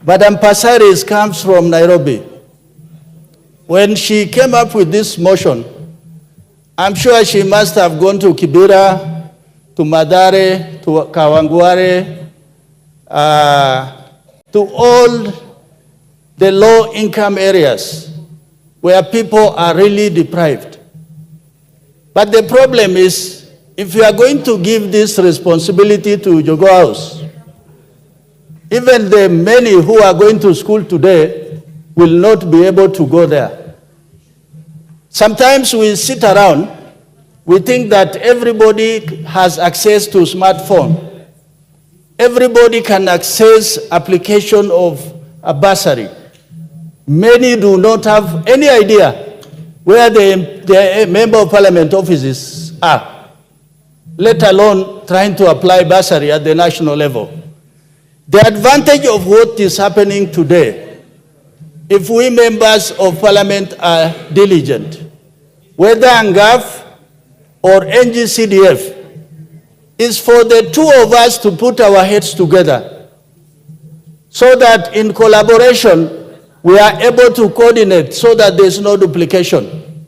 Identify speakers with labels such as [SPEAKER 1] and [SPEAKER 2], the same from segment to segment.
[SPEAKER 1] Madam Passaris comes from Nairobi. When she came up with this motion, I'm sure she must have gone to Kibera, to Madare, to Kawangware, to all the low-income areas where people are really deprived. But the problem is, if you are going to give this responsibility to Jogo House, even the many who are going to school today will not be able to go there. Sometimes we sit around, we think that everybody has access to smartphone. Everybody can access application of a bursary. Many do not have any idea where the member of parliament offices are, let alone trying to apply bursary at the national level. The advantage of what is happening today, if we members of parliament are diligent, whether ANGAF or NGCDF, is for the two of us to put our heads together so that in collaboration we are able to coordinate so that there's no duplication.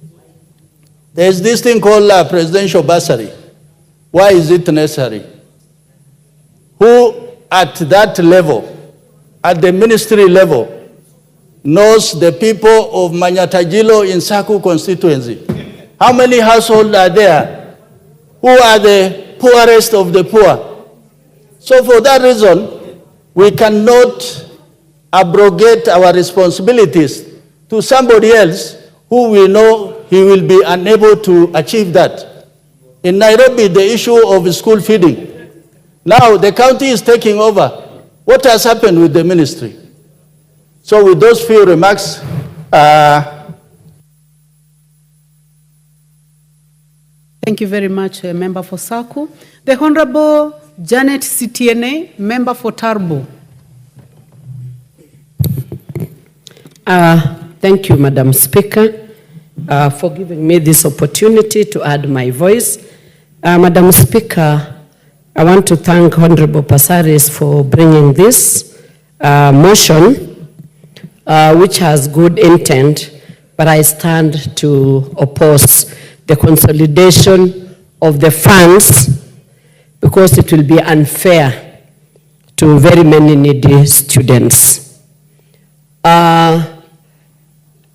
[SPEAKER 1] There's this thing called presidential bursary. Why is it necessary? Who at that level, at the ministry level, knows the people of Manyatajilo in Saku constituency? How many households are there? Who are the poorest of the poor? So for that reason, we cannot abrogate our responsibilities to somebody else who we know he will be unable to achieve that. In Nairobi, the issue of school feeding. Now the county is taking over. What has happened with the ministry? So with those few remarks,
[SPEAKER 2] thank you very much, Member for Saku. The Honorable Janet CTNA, Member for Tarbo.
[SPEAKER 3] Thank you, Madam Speaker, for giving me this opportunity to add my voice. Madam Speaker, I want to thank Honorable Passaris for bringing this motion, which has good intent, but I stand to oppose the consolidation of the funds because it will be unfair to very many needy students.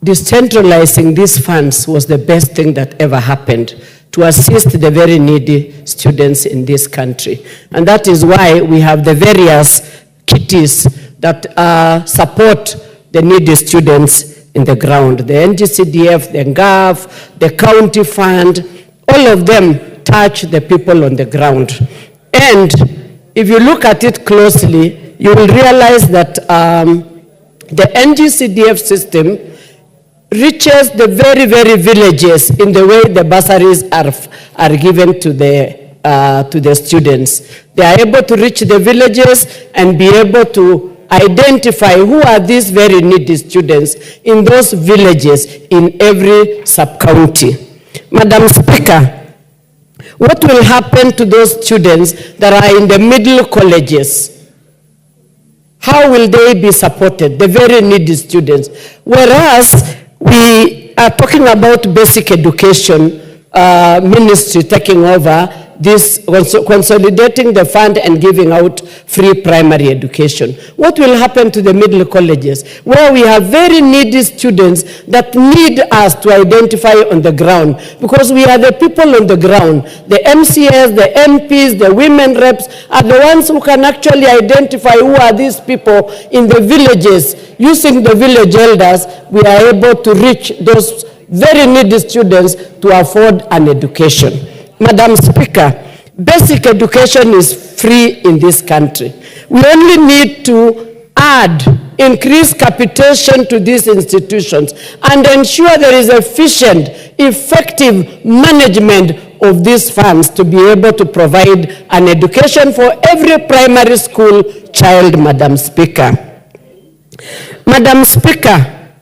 [SPEAKER 3] Decentralizing these funds was the best thing that ever happened to assist the very needy students in this country. And that is why we have the various kitties that support the needy students in the ground. The NGCDF, the NGAF, the county fund, all of them touch the people on the ground. And if you look at it closely, you will realize that the NGCDF system reaches the very, very villages in the way the bursaries are given to the students. They are able to reach the villages and be able to identify who are these very needy students in those villages in every sub-county. Madam Speaker, what will happen to those students that are in the middle colleges? How will they be supported, the very needy students? Whereas we are talking about basic education ministry taking over this, consolidating the fund and giving out free primary education. What will happen to the middle colleges, where we have very needy students that need us to identify on the ground, because we are the people on the ground. The MCS, the MPs, the women reps are the ones who can actually identify who are these people in the villages. Using the village elders, we are able to reach those very needy students to afford an education. Madam Speaker, basic education is free in this country. We only need to add, increase capitation to these institutions and ensure there is efficient, effective management of these funds to be able to provide an education for every primary school child, Madam Speaker. Madam Speaker,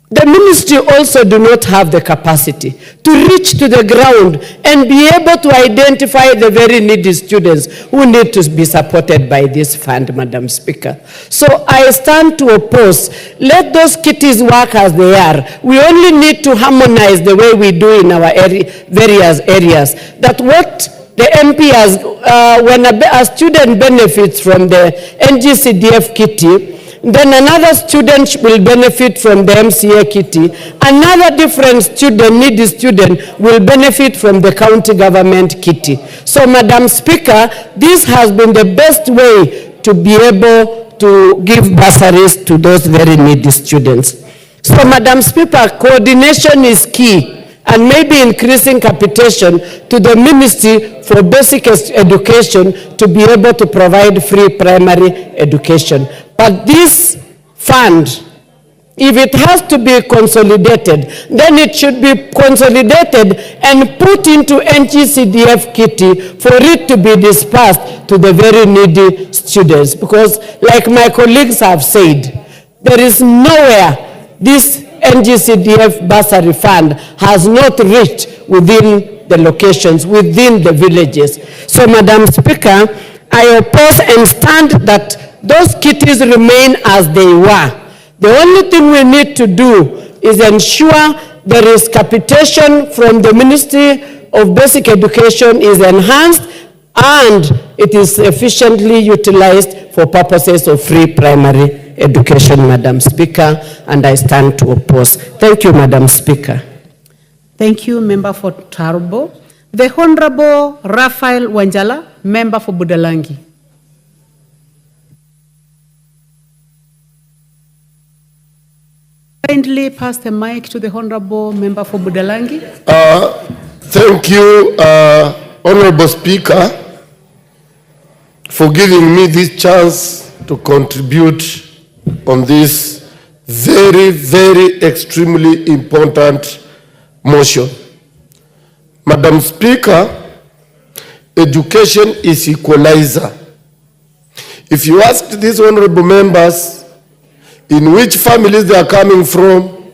[SPEAKER 3] the ministry also do not have the capacity to reach to the ground and be able to identify the very needy students who need to be supported by this fund, Madam Speaker. So I stand to oppose. Let those kitties work as they are. We only need to harmonize the way we do in our various areas. That what the MP has, when a student benefits from the NGCDF kitty, then another student will benefit from the MCA kitty. Another different student, needy student, will benefit from the county government kitty. So, Madam Speaker, this has been the best way to be able to give bursaries to those very needy students. So, Madam Speaker, coordination is key, and maybe increasing capitation to the Ministry for Basic Education to be able to provide free primary education. But this fund, if it has to be consolidated, then it should be consolidated and put into NGCDF kitty for it to be dispersed to the very needy students. Because like my colleagues have said, there is nowhere this NGCDF bursary fund has not reached within the locations, within the villages. So, Madam Speaker, I oppose and stand that those kitties remain as they were. The only thing we need to do is ensure there is capitation from the Ministry of Basic Education is enhanced and it is efficiently utilized for purposes of free primary education, Madam Speaker, and I stand to oppose. Thank you, Madam Speaker.
[SPEAKER 2] Thank you, Member for Tarbo. The Honorable Raphael Wanjala, Member for Budalangi. Kindly pass the mic to the Honorable Member for Budalangi.
[SPEAKER 4] Thank you, Honorable Speaker, for giving me this chance to contribute on this very, very extremely important motion. Madam Speaker, education is equalizer. If you ask these honorable members in which families they are coming from,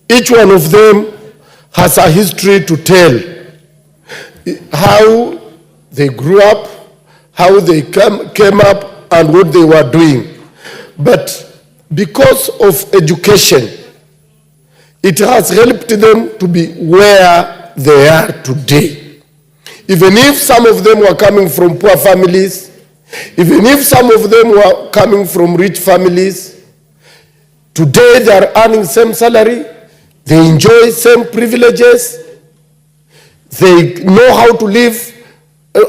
[SPEAKER 4] each one of them has a history to tell. How they grew up, how they came up, and what they were doing. But because of education, it has helped them to be where they are today. Even if some of them were coming from poor families, even if some of them were coming from rich families, today they are earning same salary, they enjoy same privileges, they know how to live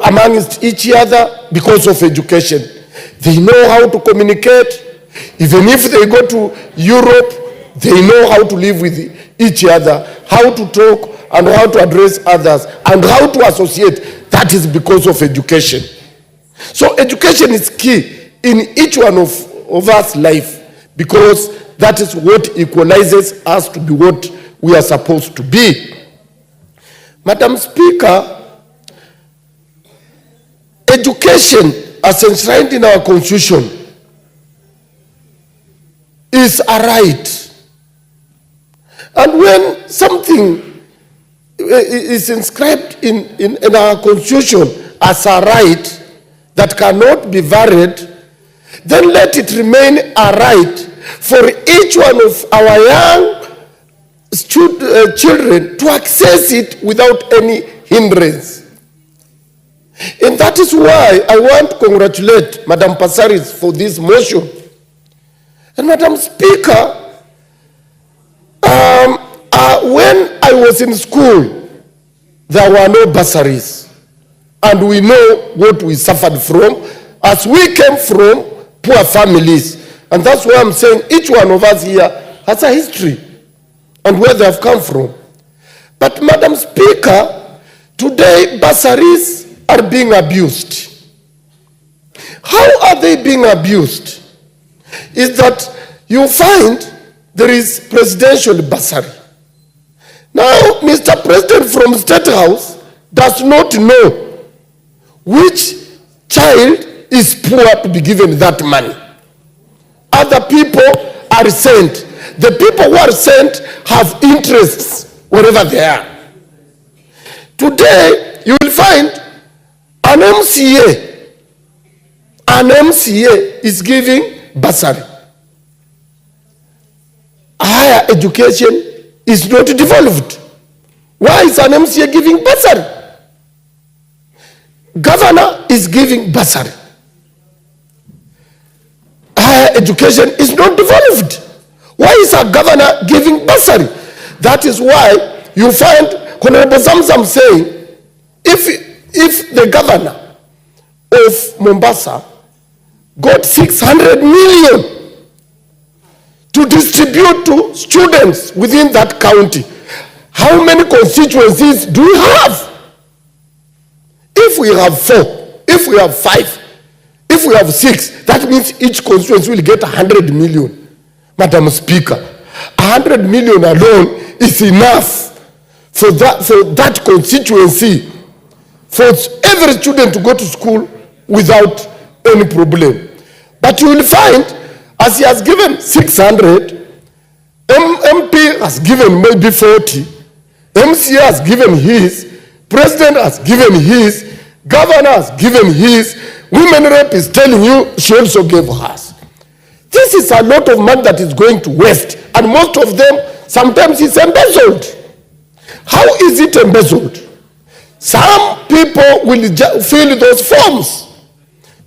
[SPEAKER 4] amongst each other because of education. They know how to communicate. Even if they go to Europe, they know how to live with each other, how to talk and how to address others, and how to associate. That is because of education. So education is key in each one of us life, because that is what equalizes us to be what we are supposed to be. Madam Speaker, education as enshrined in our Constitution is a right. And when something is inscribed in our Constitution as a right that cannot be varied, then let it remain a right for each one of our young children to access it without any hindrance. And that is why I want to congratulate Madam Passaris for this motion. And Madam Speaker, when I was in school, there were no bursaries. And we know what we suffered from as we came from poor families. And that's why I'm saying each one of us here has a history and where they have come from. But Madam Speaker, today bursaries are being abused. How are they being abused? Is that you find there is presidential bursary. Now, Mr. President from State House does not know which child is poor to be given that money. Other people are sent. the people who are sent have interests wherever they are. Today, you will find an MCA is giving bursary. Higher education is not developed. Why is an MCA giving bursary? Governor is giving bursary. Higher education is not developed. Why is a governor giving bursary? That is why you find Honorable Zamzam saying, if the governor of Mombasa got 600 million to distribute to students within that county, how many constituencies do we have? If we have 4, if we have 5, if we have 6, that means each constituency will get 100 million. Madam Speaker, 100 million alone is enough for that constituency, for every student to go to school without any problem. But you will find, as he has given 600, MP has given maybe 40, MCA has given his, President has given his, Governor has given his, Women Rep is telling you she also gave hers. This is a lot of money that is going to waste, and most of them, sometimes it's embezzled. How is it embezzled? Some people will fill those forms,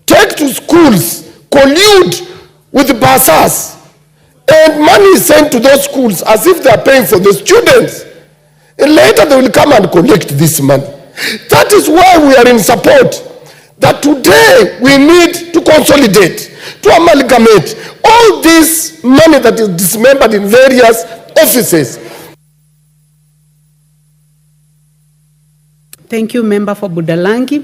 [SPEAKER 4] take to schools, collude with the Passaris, and money is sent to those schools as if they are paying for the students. And later they will come and collect this money. That is why we are in support that today we need to consolidate, to amalgamate all this money that is dismembered in various offices.
[SPEAKER 2] Thank you, Member for Budalangi.